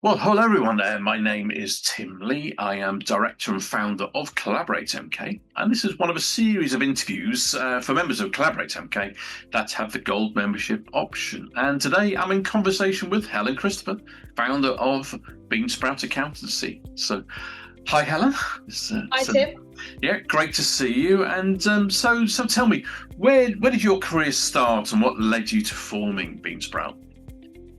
Well, hello everyone. My name is Tim Lee. I am director and founder of Collaborate MK, and this is one of a series of interviews for members of Collaborate MK that have the gold membership option. And today I'm in conversation with Helen Christopher, founder of Beansprout Accountancy. So, hi Helen. Hi Tim. Yeah, great to see you. And so tell me, where did your career start, and what led you to forming Beansprout?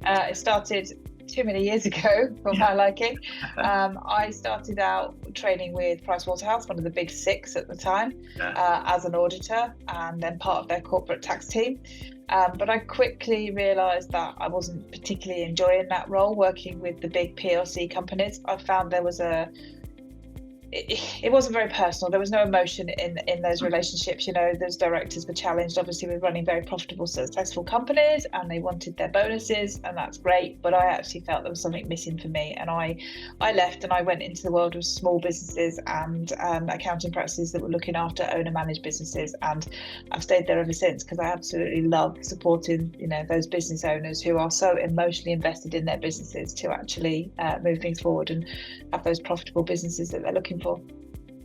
It started too many years ago for my liking. I started out training with Pricewaterhouse, one of the big six at the time, as an auditor and then part of their corporate tax team. But I quickly realised that I wasn't particularly enjoying that role, working with the big PLC companies. I found there was it wasn't very personal. There was no emotion in those relationships. You know, those directors were challenged, obviously, with running very profitable, successful companies, and they wanted their bonuses, and that's great. But I actually felt there was something missing for me, and I left and I went into the world of small businesses and accounting practices that were looking after owner-managed businesses, and I've stayed there ever since because I absolutely love supporting, you know, those business owners who are so emotionally invested in their businesses to actually move things forward and have those profitable businesses that they're looking for.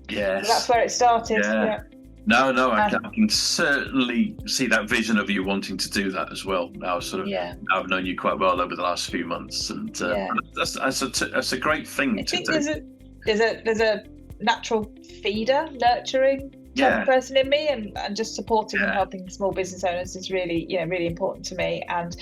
Yes. So that's where it started. Yeah. No, I can certainly see that vision of you wanting to do that as well. Now, I've known you quite well over the last few months, and that's a great thing I to think do. There's a natural feeder, nurturing type of person in me, and just supporting and helping small business owners is really, really important to me. And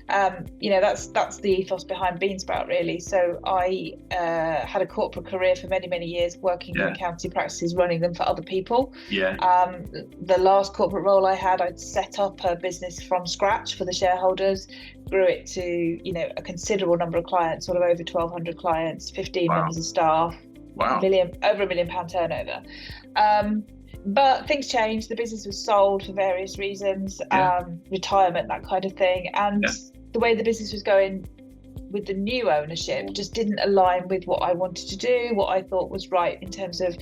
that's the ethos behind Beansprout, really. So I had a corporate career for many years, working in accounting practices, running them for other people. The last corporate role I had, I'd set up a business from scratch for the shareholders, grew it to a considerable number of clients, sort of over 1,200 clients, 15 members of staff. Over £1 million turnover. But things changed. The business was sold for various reasons, retirement, that kind of thing. And the way the business was going with the new ownership just didn't align with what I wanted to do, what I thought was right in terms of,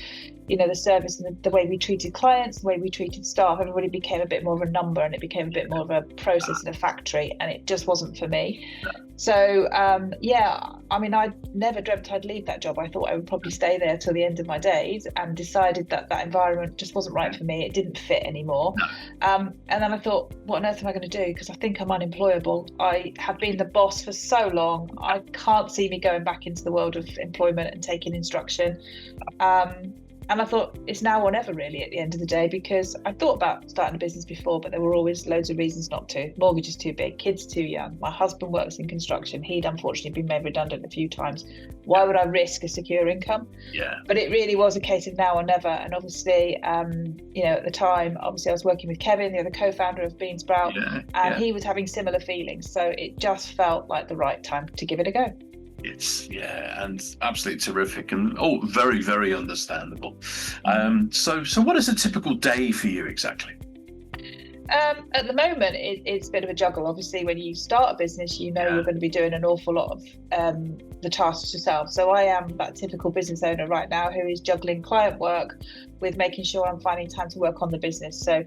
the service and the way we treated clients, the way we treated staff. Everybody became a bit more of a number, and it became a bit more of a process in a factory, and it just wasn't for me. So, I never dreamt I'd leave that job. I thought I would probably stay there till the end of my days, and decided that environment just wasn't right for me. It didn't fit anymore. And then I thought, what on earth am I going to do? Because I think I'm unemployable. I have been the boss for so long. I can't see me going back into the world of employment and taking instruction. And I thought it's now or never, really, at the end of the day, because I thought about starting a business before, but there were always loads of reasons not to. Mortgage is too big, kids too young. My husband works in construction. He'd unfortunately been made redundant a few times. Why would I risk a secure income? But it really was a case of now or never. And obviously, at the time, I was working with Kevin, the other co-founder of Beansprout, and he was having similar feelings. So it just felt like the right time to give it a go. And absolutely terrific, and very, very understandable. So what is a typical day for you exactly? At the moment, it's a bit of a juggle. Obviously, when you start a business, you're going to be doing an awful lot of the tasks yourself. So I am that typical business owner right now who is juggling client work with making sure I'm finding time to work on the business. So,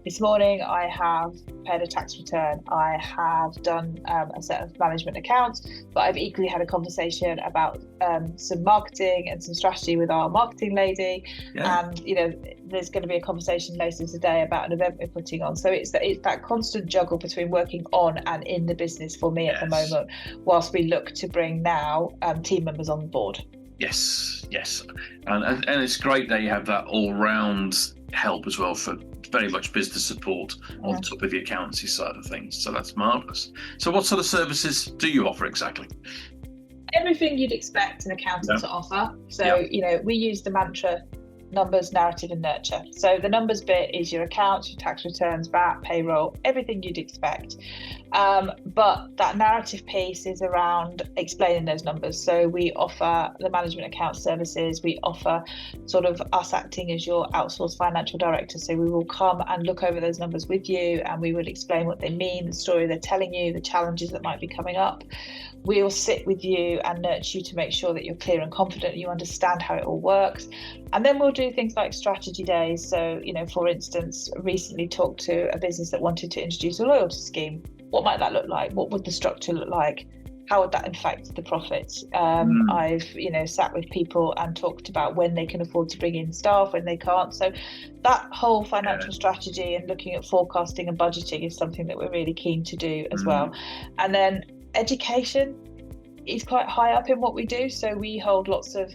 this morning I have prepared a tax return. I have done a set of management accounts, but I've equally had a conversation about some marketing and some strategy with our marketing lady. And, there's going to be a conversation later today about an event we're putting on. So it's that constant juggle between working on and in the business for me at the moment, whilst we look to bring now team members on board. Yes. And it's great that you have that all-round help as well for very much business support on top of the accountancy side of things. So that's marvellous. So what sort of services do you offer exactly? Everything you'd expect an accountant to offer. So, we use the mantra numbers, narrative and nurture. So the numbers bit is your accounts, your tax returns, VAT, payroll, everything you'd expect. But that narrative piece is around explaining those numbers. So we offer the management account services. We offer sort of us acting as your outsourced financial director. So we will come and look over those numbers with you, and we will explain what they mean, the story they're telling you, the challenges that might be coming up. We'll sit with you and nurture you to make sure that you're clear and confident, you understand how it all works. And then we'll do things like strategy days. So, for instance, recently talked to a business that wanted to introduce a loyalty scheme. What might that look like? What would the structure look like? how would that affect the profits? I've, sat with people and talked about when they can afford to bring in staff, when they can't. So that whole financial strategy and looking at forecasting and budgeting is something that we're really keen to do as well. And then education is quite high up in what we do. So we hold lots of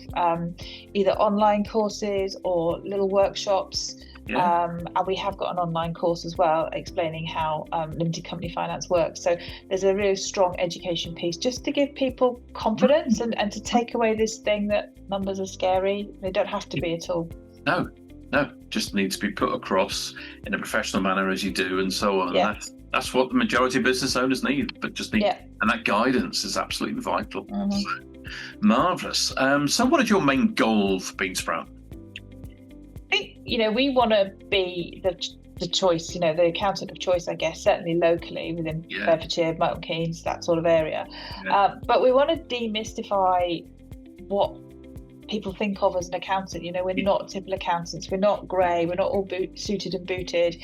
either online courses or little workshops. And we have got an online course as well explaining how limited company finance works. So there's a really strong education piece just to give people confidence and to take away this thing that numbers are scary. They don't have to be at all. No, just need to be put across in a professional manner as you do, and so on. Yeah. That's what the majority of business owners need, but just need, and that guidance is absolutely vital. Marvellous. So what is your main goal for Beansprout? I think, we want to be the choice, the accountant of choice, I guess, certainly locally within Bedfordshire, Milton Keynes, that sort of area. But we want to demystify what people think of as an accountant. We're not typical accountants. We're not grey. We're not all suited and booted.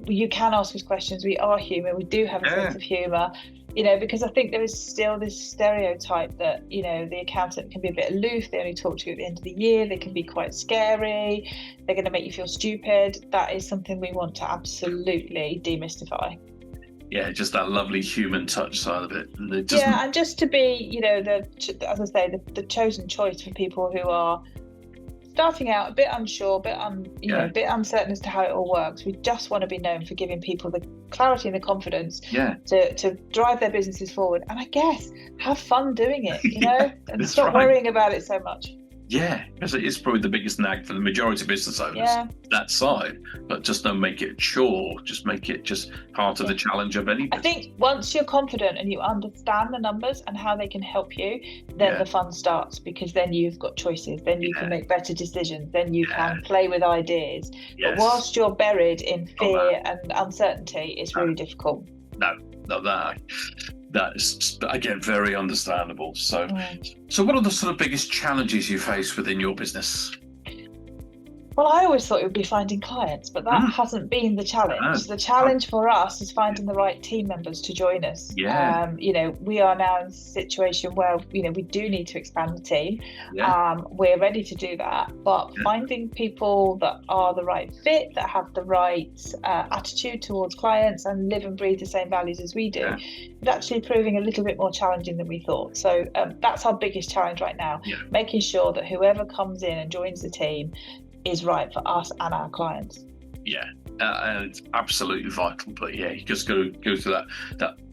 You can ask us questions. We are human. We do have a sense of humour. Because I think there is still this stereotype that, the accountant can be a bit aloof. They only talk to you at the end of the year. They can be quite scary. They're going to make you feel stupid. That is something we want to absolutely demystify. Yeah, just that lovely human touch side of it. And just to be, as I say, the chosen choice for people who are starting out a bit unsure, a bit uncertain as to how it all works. We just want to be known for giving people the clarity and the confidence to drive their businesses forward, and I guess have fun doing it, and stop worrying about it so much. Yeah, because it is probably the biggest nag for the majority of business owners, that side. But just don't make it a chore, just make it just part of the challenge of any business. I think once you're confident and you understand the numbers and how they can help you, then the fun starts, because then you've got choices, then you can make better decisions, then you can play with ideas. But whilst you're buried in fear and uncertainty, it's really difficult. That is, again, very understandable. So what are the sort of biggest challenges you face within your business? Well, I always thought it would be finding clients, but that hasn't been the challenge. The challenge for us is finding the right team members to join us. We are now in a situation where, we do need to expand the team. We're ready to do that, but finding people that are the right fit, that have the right attitude towards clients and live and breathe the same values as we do, is actually proving a little bit more challenging than we thought. So that's our biggest challenge right now, making sure that whoever comes in and joins the team is right for us and our clients. And it's absolutely vital. But you just got to go through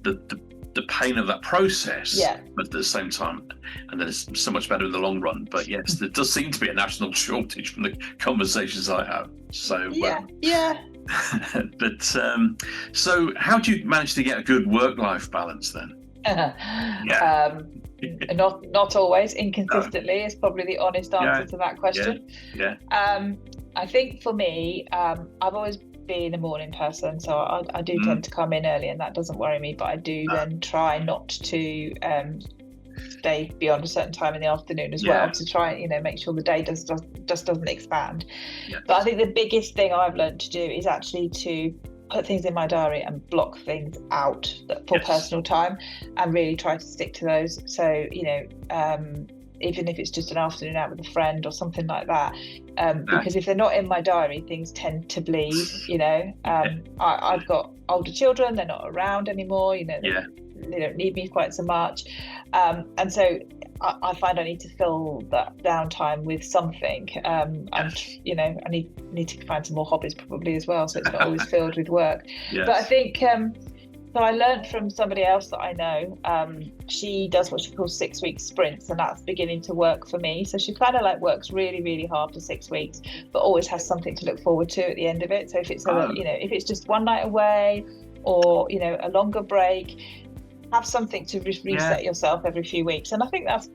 the pain of that process, but at the same time, and then it's so much better in the long run. But yes, there does seem to be a national shortage from the conversations I have. So but so how do you manage to get a good work-life balance then? Not always. Inconsistently is probably the honest answer to that question. I think for me, I've always been a morning person, so I do tend to come in early, and that doesn't worry me, but I do then try not to stay beyond a certain time in the afternoon as well, to try make sure the day just doesn't expand. But I think the biggest thing I've learned to do is actually to put things in my diary and block things out for personal time, and really try to stick to those. So even if it's just an afternoon out with a friend or something like that, because if they're not in my diary, things tend to bleed. I've got older children, they're not around anymore, they don't need me quite so much, and so I find I need to fill that downtime with something, and I need to find some more hobbies probably as well, so it's not always filled with work. But I think so I learned from somebody else that I know, she does what she calls 6 week sprints, and that's beginning to work for me. So she kind of works really, really hard for 6 weeks, but always has something to look forward to at the end of it. So if it's if it's just one night away, or a longer break, have something to reset yourself every few weeks. And I think that's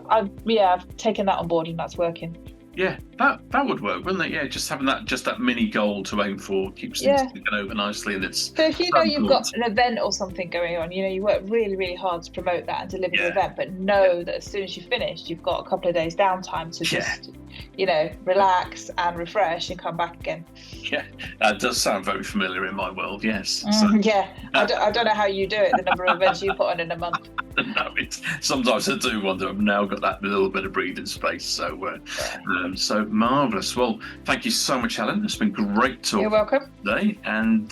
I've taken that on board, and that's working. That would work, wouldn't it? Just having that mini goal to aim for keeps things ticking over nicely. And it's so if you've got an event or something going on, you work really, really hard to promote that and deliver the event, but know that as soon as you've finished, you've got a couple of days downtime to just relax and refresh and come back again. Yeah, that does sound very familiar in my world. Yes. I don't know how you do it. The number of events you put on in a month. No, sometimes I do wonder. I've now got that little bit of breathing space. So, so marvelous. Well, thank you so much, Helen. It's been great talking. You're welcome. Today, and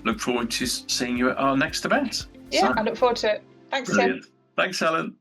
look forward to seeing you at our next event. Yeah, I look forward to it. Thanks, Brilliant. Tim. Thanks, Helen.